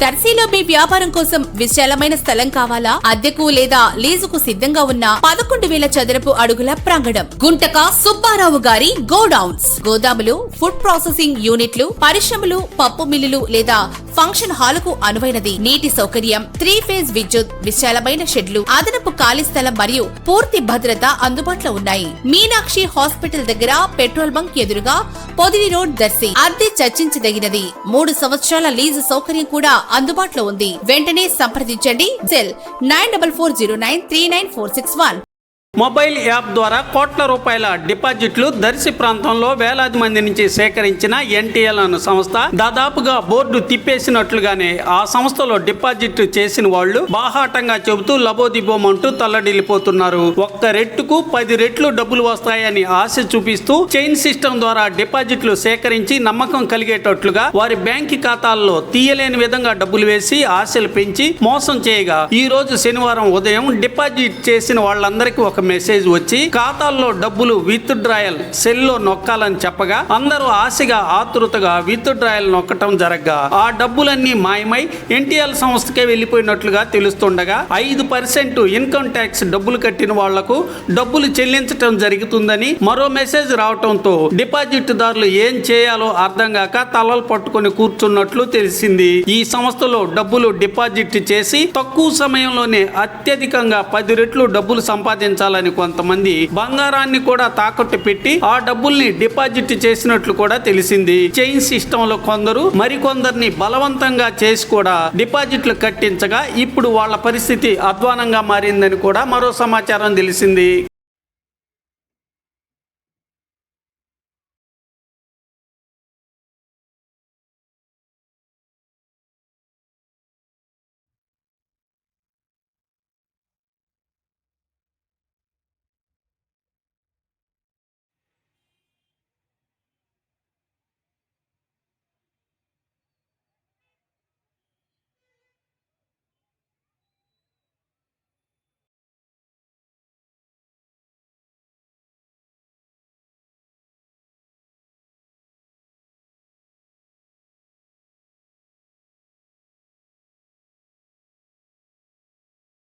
దర్శిలో మీ వ్యాపారం కోసం విశాలమైన స్థలం కావాలా? అద్దెకు లేదా లీజుకు సిద్ధంగా ఉన్న 11,000 చదరపు అడుగుల ప్రాంగణం. గుంటక సుబ్బారావు గారి గోడౌన్స్, గోదాములు, ఫుడ్ ప్రాసెసింగ్ యూనిట్లు, పరిశ్రమలు, పప్పు మిల్లులు లేదా ఫంక్షన్ హాలుకు అనువైనది. నీటి సౌకర్యం, 3 ఫేజ్ విద్యుత్, విశాలమైన షెడ్లు, అదనపు ఖాళీ స్థలం మరియు పూర్తి భద్రత అందుబాటులో ఉన్నాయి. మీనాక్షి హాస్పిటల్ దగ్గర పెట్రోల్ బంక్ ఎదురుగా పొదిలి రోడ్, దర్శి. అద్దె చర్చించదగినది. 3 సంవత్సరాల లీజు సౌకర్యం కూడా అందుబాటులో ఉంది. వెంటనే సంప్రదించండి. సెల్ 9440939461. మొబైల్ యాప్ ద్వారా కోట్ల రూపాయల డిపాజిట్లు దర్శి ప్రాంతంలో వేలాది మంది నుంచి సేకరించిన ఎన్టీఎల్ అను సంస్థ దాదాపుగా బోర్డు తిప్పేసినట్లుగానే ఆ సంస్థలో డిపాజిట్ చేసిన వాళ్ళు బాహాటంగా చెబుతూ లబోదిబోమంటూ తల్లడిల్లిపోతున్నారు. ఒక్క రెట్టుకు 10 రెట్లు డబ్బులు వస్తాయని ఆశ చూపిస్తూ చైన్ సిస్టమ్ ద్వారా డిపాజిట్లు సేకరించి నమ్మకం కలిగేటట్లుగా వారి బ్యాంక్ ఖాతాల్లో తీయలేని విధంగా డబ్బులు వేసి ఆశలు పెంచి మోసం చేయగా ఈ రోజు శనివారం ఉదయం డిపాజిట్ చేసిన వాళ్ళందరికీ ఒక మెసేజ్ వచ్చి ఖాతాల్లో డబ్బులు విత్ డ్రాయల్ సెల్లో నొక్కాలని చెప్పగా అందరూ ఆశగా ఆతృతగా విత్ డ్రాయల్ నొక్కటం జరగ్గా ఆ డబ్బులన్నీ మాయమై ఎన్టీఎల్ సంస్థకే వెళ్లిపోయినట్లుగా తెలుస్తుండగా 5% ఇన్కమ్ ట్యాక్స్ డబ్బులు కట్టిన వాళ్లకు డబ్బులు చెల్లించటం జరుగుతుందని మరో మెసేజ్ రావటంతో డిపాజిట్ దారులు ఏం చేయాలో అర్థం కాక తలలు పట్టుకుని కూర్చున్నట్లు తెలిసింది. ఈ సంస్థలో డబ్బులు డిపాజిట్ చేసి తక్కువ సమయంలోనే అత్యధికంగా 10 రెట్లు డబ్బులు సంపాదించాలని కొంతమంది బంగారాన్ని కూడా తాకట్టు పెట్టి ఆ డబ్బుల్ని డిపాజిట్ చేసినట్లు కూడా తెలిసింది. చైన్ సిస్టమ్ లో కొందరు మరికొందరిని బలవంతంగా చేసి కూడా డిపాజిట్లు కట్టించగా ఇప్పుడు వాళ్ళ పరిస్థితి అధ్వానంగా మారిందని కూడా మరో సమాచారం తెలిసింది.